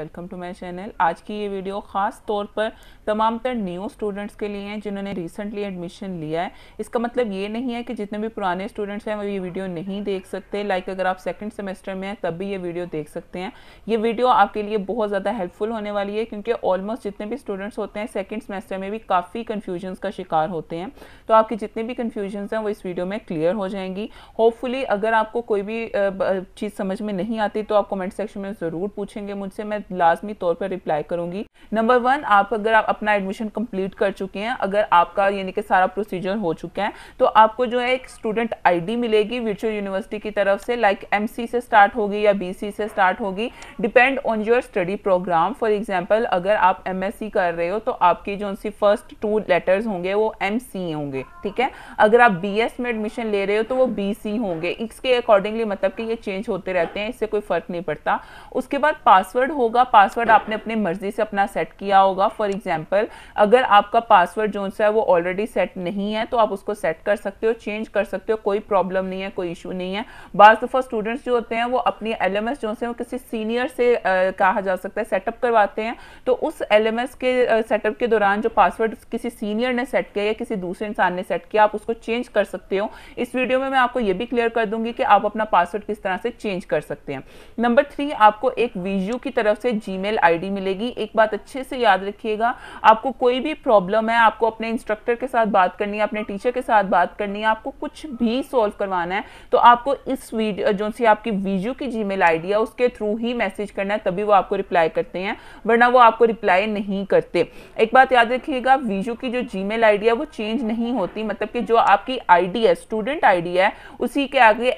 Welcome to my channel. आज की ये वीडियो ख़ास तौर पर तमाम तर न्यू स्टूडेंट्स के लिए हैं जिन्होंने रिसेंटली एडमिशन लिया है। इसका मतलब ये नहीं है कि जितने भी पुराने स्टूडेंट्स हैं वो ये वीडियो नहीं देख सकते। अगर आप सेकंड सेमेस्टर में हैं तब भी ये वीडियो देख सकते हैं। ये वीडियो आपके लिए बहुत ज़्यादा हेल्पफुल होने वाली है क्योंकि ऑलमोस्ट जितने भी स्टूडेंट्स होते हैं सेकेंड सेमेस्टर में भी काफ़ी कन्फ्यूजन्स का शिकार होते हैं। तो आपकी जितने भी कन्फ्यूजन्स हैं वो इस वीडियो में क्लियर हो जाएंगी। होपफुली अगर आपको कोई भी चीज़ समझ में नहीं आती तो आप कमेंट सेक्शन में ज़रूर पूछेंगे मुझसे, मैं लाजमी तौर पर रिप्लाई करूंगी। नंबर 1, अगर आप अपना एडमिशन कंप्लीट कर चुके हैं, अगर आपका यानी कि सारा प्रोसीजर हो चुका है तो आपको जो है एक स्टूडेंट आईडी मिलेगी वर्चुअल यूनिवर्सिटी की तरफ से। एमसी से स्टार्ट होगी या बीसी से स्टार्ट होगी, depend on your study program. For example अगर आप एमएससी कर रहे हो तो आपकी जो सी फर्स्ट 2 लेटर्स होंगे वो एमसी होंगे, ठीक है। अगर आप बीएस में एडमिशन ले रहे हो तो वो बीसी होंगे। इसके अकॉर्डिंगली मतलब कि ये चेंज होते रहते हैं, इससे कोई फर्क नहीं पड़ता। उसके बाद पासवर्ड होगा, पासवर्ड आपने अपनी मर्जी से अपना सेट किया होगा। फॉर एग्जांपल अगर आपका पासवर्ड जो है वो ऑलरेडी सेट नहीं है तो आप उसको सेट कर सकते हो, चेंज कर सकते हो, कोई प्रॉब्लम नहीं है, कोई इशू नहीं है। बाज़ दफ़ा स्टूडेंट्स जो होते हैं वो अपनी एलएमएस जो है वो किसी सीनियर से कहा जा सकता है सेटअप करवाते हैं, तो उस एलएमएस के सेटअप के दौरान जो पासवर्ड किसी सीनियर ने सेट किया या किसी दूसरे इंसान ने सेट किया आप उसको चेंज कर सकते हो। इस वीडियो में मैं आपको ये भी क्लियर कर दूंगी कि आप अपना पासवर्ड किस तरह से चेंज कर सकते हैं। नंबर 3, आपको एक वीजू की तरफ से जीमेल आईडी मिलेगी। एक बात अच्छे से याद रखिएगा, आपको कोई भी प्रॉब्लम है, आपको अपने इंस्ट्रक्टर के साथ बात करनी है, अपने टीचर के साथ बात करनी है, आपको कुछ भी सॉल्व करवाना है तो आपको इस वीडियो जो सी आपकी वीजू की जीमेल आईडी है उसके थ्रू ही मैसेज करना है, तभी वो आपको रिप्लाई करते हैं, वरना वो आपको रिप्लाई नहीं करते। एक बात याद रखिएगा, वीजू की जो जीमेल आईडी है वो चेंज नहीं होती, मतलब कि जो आपकी आईडी है, स्टूडेंट आईडी है, उसी के आगे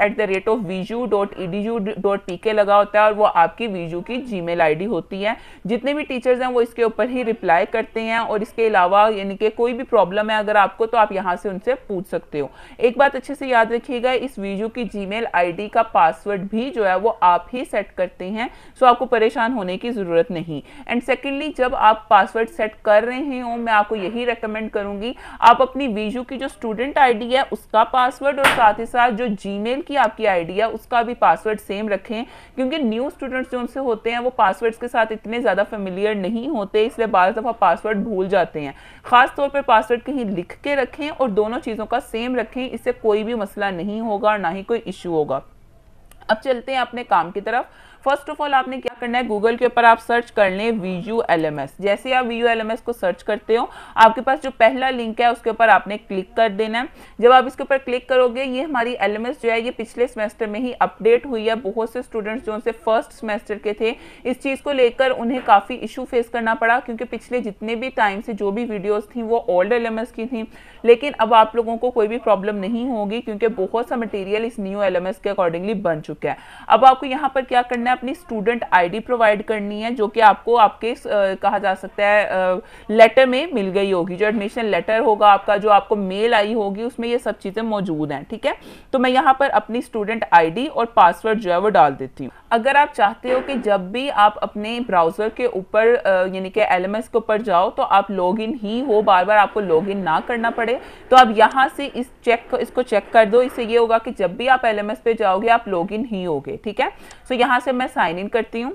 @viju.edu.pk लगा होता है और वो आपकी वीजू की जीमेल आईडी होती है। जितने भी टीचर्स हैं वो इसके ऊपर ही रिप्लाई करते हैं और इसके अलावा यानी कि कोई भी प्रॉब्लम है अगर आपको तो आप यहाँ से उनसे पूछ सकते हो। एक बात अच्छे से याद रखिएगा, इस वीजू की जीमेल आईडी का पासवर्ड भी जो है वो आप ही सेट करते हैं, सो आपको परेशान होने की जरूरत नहीं। एंड सेकेंडली जब आप पासवर्ड सेट कर रहे हो मैं आपको यही रेकमेंड करूंगी आप अपनी वीजू की जो स्टूडेंट आईडी है उसका पासवर्ड और साथ ही साथ जो जीमेल की आपकी आईडी है उसका भी पासवर्ड सेम रखें, क्योंकि न्यू स्टूडेंट्स जो उनसे होते हैं वो पासवर्ड्स के साथ इतने ज़्यादा फेमिलियर नहीं होते, इसलिए बाज़ दफ़ा पासवर्ड भूल जाते हैं। ख़ास तौर पर पासवर्ड कहीं लिख के रखें और दोनों चीज़ों का सेम रखें, इससे कोई भी मसला नहीं होगा और ना ही कोई इशू होगा। अब चलते हैं अपने काम की तरफ। फर्स्ट ऑफ ऑल आपने क्या करना है, गूगल के ऊपर आप सर्च कर लें वीजू एलएमएस। जैसे आप वीजू एलएमएस को सर्च करते हो आपके पास जो पहला लिंक है उसके ऊपर आपने क्लिक कर देना है। जब आप इसके ऊपर क्लिक करोगे ये हमारी एलएमएस जो है ये पिछले सेमेस्टर में ही अपडेट हुई है। बहुत से स्टूडेंट्स जो से फर्स्ट सेमेस्टर के थे इस चीज़ को लेकर उन्हें काफ़ी इशू फेस करना पड़ा, क्योंकि पिछले जितने भी टाइम से जो भी वीडियोज़ थी वो ओल्ड एलएमएस की थी। लेकिन अब आप लोगों को कोई भी प्रॉब्लम नहीं होगी क्योंकि बहुत सा मटेरियल इस न्यू एलएमएस के अकॉर्डिंगली बन चुका है। अब आपको यहाँ पर क्या करना है, अपनी स्टूडेंट आईडी प्रोवाइड करनी है जो कि आपको आपके कहा जा सकता है लेटर में मिल गई होगी। जो एडमिशन लेटर होगा आपका, जो आपको मेल आई होगी, उसमें ये सब चीज़ें मौजूद हैं, ठीक है। तो मैं यहाँ पर अपनी स्टूडेंट आईडी और पासवर्ड जो है वो डाल देती हूँ। अगर आप चाहते हो कि जब भी आप अपने ब्राउज़र के ऊपर यानी कि एलएमएस के ऊपर जाओ तो आप लॉगिन ही हो, बार बार आपको लॉगिन ना करना पड़े, तो आप यहाँ से इसको चेक कर दो। इससे ये होगा कि जब भी आप एलएमएस पे जाओगे आप लॉगिन ही होगे, ठीक है। सो यहाँ से मैं साइन इन करती हूँ।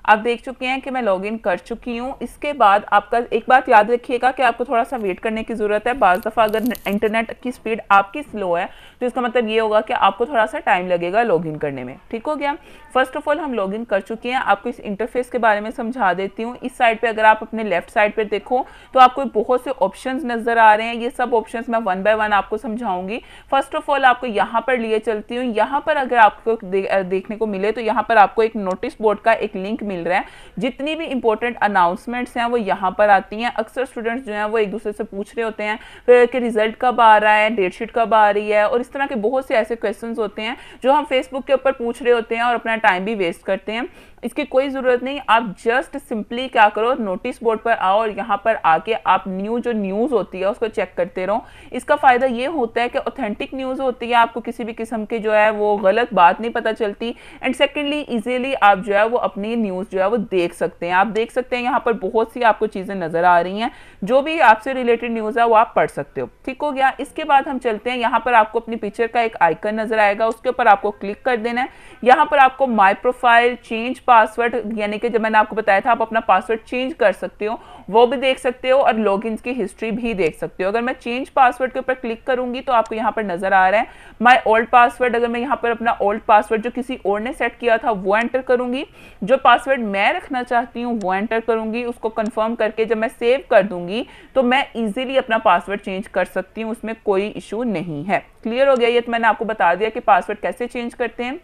आप देख चुके हैं कि मैं लॉगिन कर चुकी हूँ। इसके बाद आपका एक बात याद रखिएगा कि आपको थोड़ा सा वेट करने की ज़रूरत है। बाज़ दफ़ा अगर इंटरनेट की स्पीड आपकी स्लो है तो इसका मतलब ये होगा कि आपको थोड़ा सा टाइम लगेगा लॉगिन करने में, ठीक हो गया। फर्स्ट ऑफ ऑल हम लॉगिन कर चुके हैं। आपको इस इंटरफेस के बारे में समझा देती हूँ। इस साइड पर अगर आप अपने लेफ्ट साइड पर देखो तो आपको बहुत से ऑप्शन नज़र आ रहे हैं। ये सब ऑप्शन मैं 1 बाय 1 आपको समझाऊंगी। फर्स्ट ऑफ ऑल आपको यहाँ पर लिए चलती हूँ। यहाँ पर अगर आपको देखने को मिले तो यहाँ पर आपको एक नोटिस बोर्ड का एक लिंक मिल रहा है। जितनी भी इंपॉर्टेंट अनाउंसमेंट्स हैं वो यहाँ पर आती हैं। अक्सर स्टूडेंट्स जो हैं वो एक दूसरे से पूछ रहे होते हैं कि रिजल्ट कब आ रहा है, डेट शीट कब आ रही है, और इस तरह के बहुत से ऐसे क्वेश्चंस होते हैं जो हम फेसबुक के ऊपर पूछ रहे होते हैं और अपना टाइम भी वेस्ट करते हैं। इसकी कोई ज़रूरत नहीं, आप जस्ट सिंपली क्या करो, नोटिस बोर्ड पर आओ और यहाँ पर आके आप जो न्यूज़ होती है उसको चेक करते रहो। इसका फ़ायदा ये होता है कि ऑथेंटिक न्यूज़ होती है, आपको किसी भी किस्म की जो है वो गलत बात नहीं पता चलती। एंड सेकेंडली ईजीली आप जो है वो अपनी न्यूज़ जो है वो देख सकते हैं। आप देख सकते हैं यहाँ पर बहुत सी आपको चीज़ें नज़र आ रही हैं, जो भी आपसे रिलेटेड न्यूज़ है वो आप पढ़ सकते हो। ठीक हो गया। इसके बाद हम चलते हैं, यहाँ पर आपको अपनी पिक्चर का एक आइकन नज़र आएगा, उसके ऊपर आपको क्लिक कर देना है। यहाँ पर आपको माई प्रोफाइल, चेंज पासवर्ड, यानी कि जब मैंने आपको बताया था आप अपना पासवर्ड चेंज कर सकते हो, वो भी देख सकते हो और लॉगिन की हिस्ट्री भी देख सकते हो। अगर मैं चेंज पासवर्ड के ऊपर क्लिक करूंगी तो आपको यहाँ पर नजर आ रहा है माई ओल्ड पासवर्ड। अगर मैं यहाँ पर अपना ओल्ड पासवर्ड जो किसी और ने सेट किया था वो एंटर करूंगी, जो पासवर्ड मैं रखना चाहती हूँ वो एंटर करूंगी, उसको कंफर्म करके जब मैं सेव कर दूंगी तो मैं इजीली अपना पासवर्ड चेंज कर सकती हूँ, उसमें कोई इशू नहीं है। क्लियर हो गया? ये तो मैंने आपको बता दिया कि पासवर्ड कैसे चेंज करते हैं।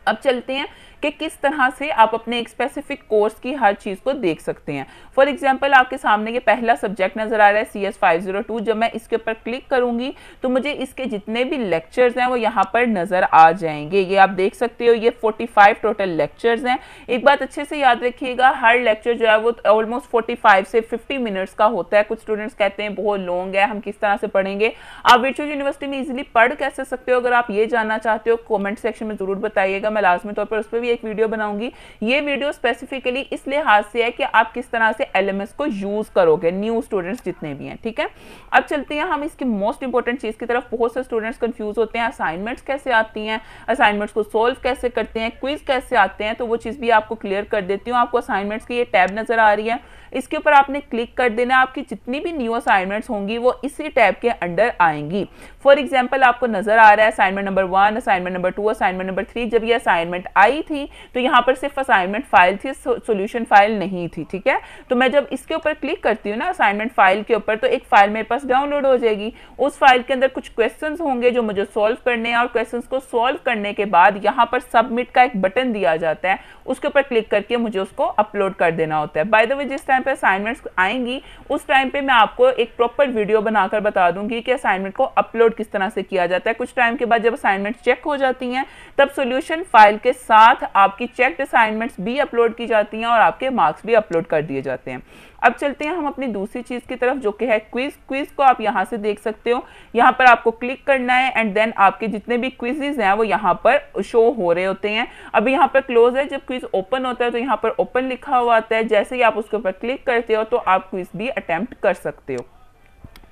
अब चलते हैं कि किस तरह से आप अपने एक स्पेसिफिक कोर्स की हर चीज़ को देख सकते हैं। फॉर एग्जांपल आपके सामने ये पहला सब्जेक्ट नज़र आ रहा है CS 502। जब मैं इसके ऊपर क्लिक करूंगी तो मुझे इसके जितने भी लेक्चर्स हैं वो यहाँ पर नज़र आ जाएंगे। ये आप देख सकते हो, ये 45 टोटल लेक्चर्स हैं। एक बात अच्छे से याद रखिएगा, हर लेक्चर जो है वो ऑलमोस्ट 45 से 50 मिनट्स का होता है। कुछ स्टूडेंट्स कहते हैं बहुत लॉन्ग है, हम किस तरह से पढ़ेंगे। आप वर्चुअल यूनिवर्सिटी में इजिली पढ़ कैसे सकते हो, अगर आप ये जानना चाहते हो कॉमेंट सेक्शन में ज़रूर बताइएगा, मैं लाजमी तौर पर उस पर भी एक वीडियो बनाऊंगी। ये वीडियो स्पेसिफिकली इस लिहाज से है कि आप किस तरह से LMS को यूज करोगे, न्यू स्टूडेंट्स जितने भी हैं। ठीक है, अब चलते हैं हम इसकी मोस्ट इंपॉर्टेंट चीज की तरफ। बहुत से स्टूडेंट्स कंफ्यूज होते हैं असाइनमेंट्स कैसे आती हैं, असाइनमेंट्स को सोल्व कैसे करते हैं, क्विज कैसे आते हैं, तो वो चीज भी आपको क्लियर कर देती हूँ। आपको असाइनमेंट्स की ये टैब नजर आ रही है, इसके ऊपर आपने क्लिक कर देना। आपकी जितनी भी न्यू असाइनमेंट्स होंगी वो इसी टैब के अंडर आएंगी। फॉर एग्जांपल आपको नजर आ रहा है assignment number 1, assignment number 2, assignment number 3। जब ये असाइनमेंट आई थी तो यहाँ पर सिर्फ असाइनमेंट फाइल थी, सॉल्यूशन फाइल नहीं थी। ठीक है, तो मैं जब इसके ऊपर क्लिक करती हूँ ना असाइनमेंट फाइल के ऊपर, तो एक फाइल मेरे पास डाउनलोड हो जाएगी। उस फाइल के अंदर कुछ क्वेश्चंस होंगे जो मुझे सॉल्व करने हैं, और क्वेश्चंस को सॉल्व करने के बाद यहाँ पर सबमिट का एक बटन दिया जाता है, उसके ऊपर क्लिक करके मुझे उसको अपलोड कर देना होता है। बाय द वे, जिस टाइम पे असाइनमेंट्स आएंगी उस टाइम पे मैं आपको एक प्रॉपर वीडियो बनाकर बता दूंगी कि असाइनमेंट को अपलोड किस तरह से किया जाता है। कुछ टाइम के बाद जब असाइनमेंट चेक हो जाती हैं तब सॉल्यूशन फाइल के साथ आपकी चेक्ड असाइनमेंट्स भी अपलोड की जाती हैं और आपके मार्क्स भी अपलोड कर दिए जाते हैं। अब चलते हैं हम अपनी दूसरी चीज की तरफ, जो कि है क्विज। क्विज को आप यहां से देख सकते हो, यहां पर आपको क्लिक करना है एंड देन आपके जितने भी क्विजेज हैं वो यहां पर शो हो रहे होते हैं। अभी यहां पर क्लोज है, जब क्विज ओपन होता है तो यहां पर ओपन लिखा हुआ आता है। जैसे ही आप उसके ऊपर क्लिक करते हो तो आप क्विज भी अटेम्प्ट कर सकते हो।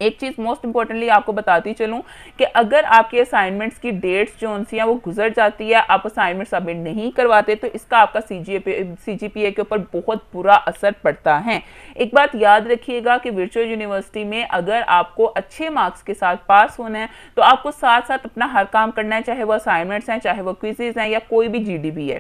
एक चीज मोस्ट इंपॉर्टेंटली आपको बताती चलूं कि अगर आपके असाइनमेंट्स की डेट्स जो उनसी हैं वो गुजर जाती है, आप असाइनमेंट सबमिट नहीं करवाते, तो इसका आपका CGPA के ऊपर बहुत बुरा असर पड़ता है। एक बात याद रखिएगा कि वर्चुअल यूनिवर्सिटी में अगर आपको अच्छे मार्क्स के साथ पास होना है तो आपको साथ साथ अपना हर काम करना है, चाहे वो असाइनमेंट्स हैं, चाहे वो क्विजेज हैं, या कोई भी GDB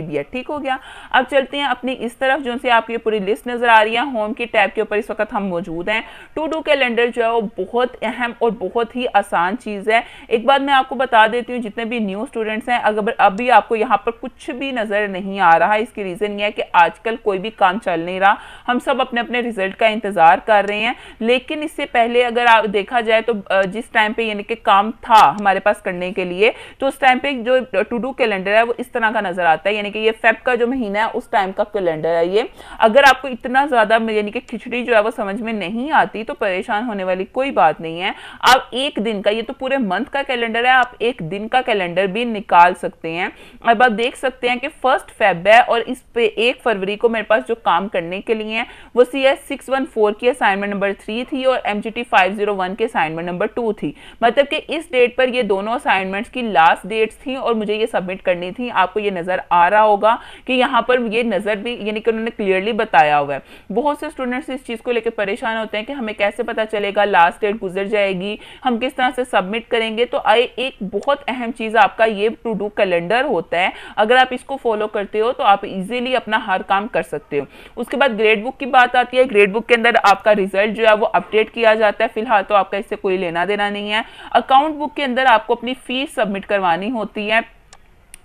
है। ठीक हो गया। अब चलते हैं अपनी इस तरफ, जो से आपकी पूरी लिस्ट नजर आ रही है। होम की टैब के ऊपर इस वक्त हम मौजूद हैं। टू डू कैलेंडर जो है वो बहुत अहम और बहुत ही आसान चीज है। एक बात मैं आपको बता देती हूँ, जितने भी न्यू स्टूडेंट्स हैं, अगर अभी आपको यहाँ पर कुछ भी नजर नहीं आ रहा है, इसकी रीजन ये है कि आजकल कोई भी काम चल नहीं रहा, हम सब अपने अपने रिजल्ट का इंतजार कर रहे हैं। लेकिन इससे पहले अगर आप देखा जाए तो जिस टाइम पे यानी कि काम था हमारे पास करने के लिए, तो उस टाइम पे जो टू डू कैलेंडर है वो इस तरह का नजर आता है, यानी कि ये फेब का जो महीना है उस टाइम का कैलेंडर है ये। अगर आपको इतना ज्यादा यानी कि खिचड़ी जो है वो समझ में नहीं आती तो परेशान होने वाली कोई बात नहीं है। आप एक दिन का, ये तो पूरे मंथ का कैलेंडर है, आप एक दिन का कैलेंडर भी निकाल सकते हैं। अब आप देख सकते हैं कि 1 फेब है और इस पे 1 फरवरी को मेरे पास जो काम करने के लिए है वो CS 614 की असाइनमेंट नंबर 3 थी और MGT 501 के असाइनमेंट नंबर 2 थी। मतलब कि इस डेट पर ये दोनों असाइनमेंट्स की लास्ट डेट्स थी और मुझे ये सबमिट करनी थी। आपको ये नजर आ रहा होगा कि यहाँ पर ये नजर भी यानी कि उन्होंने क्लियरली बताया हुआ है। बहुत से स्टूडेंट्स इस चीज को लेकर परेशान होते हैं कि हमें कैसे पता चलेगा, लास्ट डेट गुजर जाएगी, हम किस तरह से सबमिट करेंगे। तो एक बहुत अहम चीज आपका ये टू डू कैलेंडर होता है। अगर आप इसको फॉलो करते हो तो आप इजीली अपना हर काम कर सकते हो। उसके बाद ग्रेड बुक की बात आती है। ग्रेड बुक के अंदर आपका रिजल्ट जो है वो अपडेट किया जाता है, फिलहाल तो आपका इससे कोई लेना देना नहीं है। अकाउंट बुक के अंदर आपको अपनी फीस सबमिट करवानी होती है।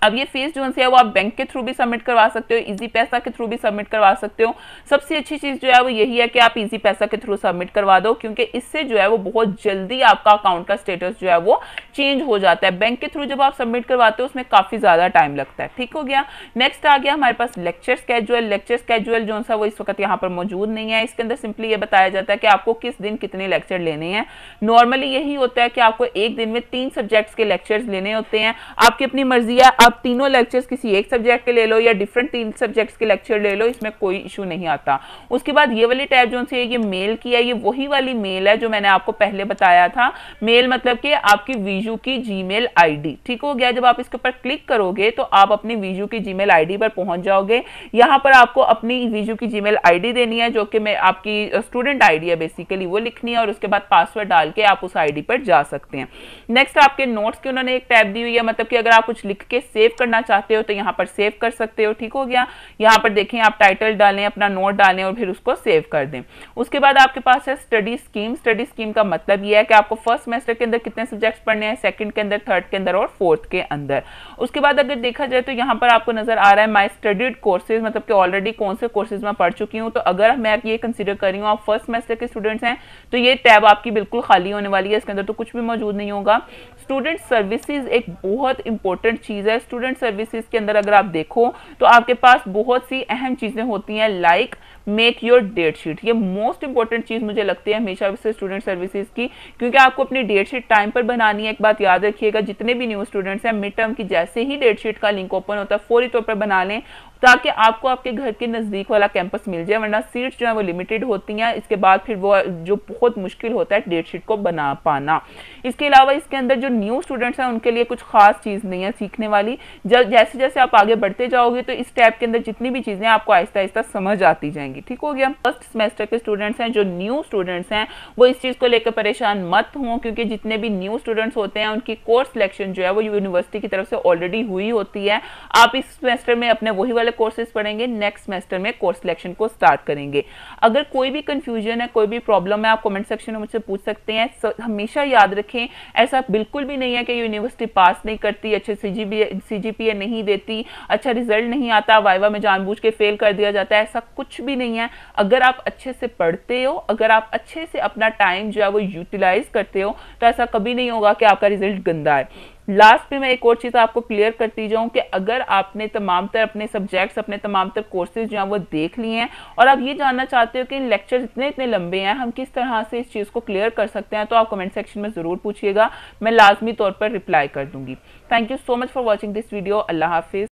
अब ये फीस जो है वो आप बैंक के थ्रू भी सबमिट करवा सकते हो, इजी पैसा के थ्रू भी सबमिट करवा सकते हो। सबसे अच्छी चीज जो है वो यही है कि आप इजी पैसा के थ्रू सबमिट करवा दो, क्योंकि इससे जो है वो बहुत जल्दी आपका अकाउंट का स्टेटस जो है वो चेंज हो जाता है। बैंक के थ्रू जब आप सबमिट करवाते हो उसमें काफी ज्यादा टाइम लगता है। ठीक हो गया। नेक्स्ट आ गया हमारे पास लेक्चर स्केड्यूल। लेक्चर स्केड्यूल जो है वो इस वक्त यहाँ पर मौजूद नहीं है। इसके अंदर सिंपली ये बताया जाता है कि आपको किस दिन कितने लेक्चर लेने हैं। नॉर्मली यही होता है कि आपको एक दिन में 3 सब्जेक्ट्स के लेक्चर्स लेने होते हैं। आपकी अपनी मर्जी है, आप तीनों लेक्चर्स किसी एक सब्जेक्ट के ले लो या डिफरेंट 3 सब्जेक्ट्स के लेक्चर ले लो, इसमें कोई इशू नहीं आता। उसके बाद ये वाली टैब जो है ये मेल की है, ये वही वाली मेल है जो मैंने आपको पहले बताया था। मेल मतलब कि आपकी वीजू की जीमेल आईडी, ठीक हो गया। जब आप इसके ऊपर क्लिक करोगे तो आप अपनी वीजू की जीमेल आईडी पर पहुंच जाओगे। यहाँ पर आपको अपनी वीजू की जीमेल आईडी देनी है जो कि मैं आपकी स्टूडेंट आईडी है बेसिकली, वो लिखनी है और उसके बाद पासवर्ड डाल के आप उस आईडी पर जा सकते हैं। नेक्स्ट आपके नोट्स की उन्होंने एक टैब दी हुई है, मतलब कि अगर आप कुछ लिख के सेव करना चाहते हो तो यहाँ पर सेव कर सकते हो, ठीक हो गया। यहाँ पर देखें आप टाइटल डालें, अपना नोट डालें और फिर उसको सेव कर दें। उसके बाद आपके पास है स्टडी स्कीम। स्टडी स्कीम का मतलब यह है कि आपको फर्स्ट सेमेस्टर के अंदर कितने सब्जेक्ट्स पढ़ने हैं, सेकंड के अंदर, थर्ड के अंदर और फोर्थ के अंदर। उसके बाद अगर देखा जाए तो यहाँ पर आपको नजर आ रहा है माई स्टडीड कोर्सेज, मतलब कि ऑलरेडी कौन से कोर्सेज में पढ़ चुकी हूँ। तो अगर मैं ये कंसीडर कर रही हूँ आप फर्स्ट सेमेस्टर के स्टूडेंट्स हैं तो ये टैब आपकी बिल्कुल खाली होने वाली है, इसके अंदर तो कुछ भी मौजूद नहीं होगा। स्टूडेंट सर्विसेज एक बहुत इंपॉर्टेंट चीज है। स्टूडेंट सर्विसेज के अंदर अगर आप देखो तो आपके पास बहुत सी अहम चीजें होती हैं, like make your date sheet. ये मोस्ट इंपॉर्टेंट चीज मुझे लगती है हमेशा से स्टूडेंट सर्विसेज की, क्योंकि आपको अपनी डेट शीट टाइम पर बनानी है। एक बात याद रखिएगा, जितने भी न्यू स्टूडेंट्स हैं मिड टर्म की जैसे ही डेट शीट का लिंक ओपन होता है फौरी तौर पर बना लें ताकि आपको आपके घर के नजदीक वाला कैंपस मिल जाए, वरना सीट्स जो है वो लिमिटेड होती हैं। इसके बाद फिर वो जो बहुत मुश्किल होता है डेट शीट को बना पाना। इसके अलावा इसके अंदर जो न्यू स्टूडेंट्स हैं उनके लिए कुछ खास चीज नहीं है सीखने वाली। जैसे जैसे आप आगे बढ़ते जाओगे तो इस टैब के अंदर जितनी भी चीजें आपको आहिस्ता आहिस्ता समझ आती जाएंगी, ठीक हो गया। फर्स्ट सेमेस्टर के स्टूडेंट्स हैं, जो न्यू स्टूडेंट्स हैं, वो इस चीज को लेकर परेशान मत हों, क्योंकि जितने भी न्यू स्टूडेंट्स होते हैं उनकी कोर्स सिलेक्शन जो है वो यूनिवर्सिटी की तरफ से ऑलरेडी हुई होती है। आप इस सेमेस्टर में अपने वही वाले कोर्सेज पढ़ेंगे, नेक्स्ट सेमेस्टर में कोर्स सिलेक्शन को स्टार्ट करेंगे। अगर कोई भी कंफ्यूजन है, कोई भी प्रॉब्लम है, आप कमेंट सेक्शन में मुझसे पूछ सकते हैं। हमेशा याद रखें ऐसा बिल्कुल भी नहीं है कि यूनिवर्सिटी पास नहीं करती, अच्छे सीजीपीए नहीं देती, अच्छा रिजल्ट नहीं आता, वाइवा में जानबूझ के फेल कर दिया जाता है, ऐसा कुछ भी नहीं है। अगर आप अच्छे से पढ़ते हो, अगर आप अच्छे से अपना टाइम जो है वो यूटिलाइज करते हो तो ऐसा कभी नहीं होगा कि आपका रिजल्ट गंदा है। लास्ट में मैं एक और चीज आपको क्लियर करती जाऊं कि अगर आपने तमाम तर अपने सब्जेक्ट्स, अपने तमाम तर कोर्सेज जो हैं वो देख लिए हैं और आप ये जानना चाहते हो कि लेक्चर इतने इतने लंबे हैं, हम किस तरह से इस चीज को क्लियर कर सकते हैं, तो आप कमेंट सेक्शन में जरूर पूछिएगा, मैं लाजमी तौर पर रिप्लाई कर दूंगी। Thank you so much for watching this video. Allah Hafiz.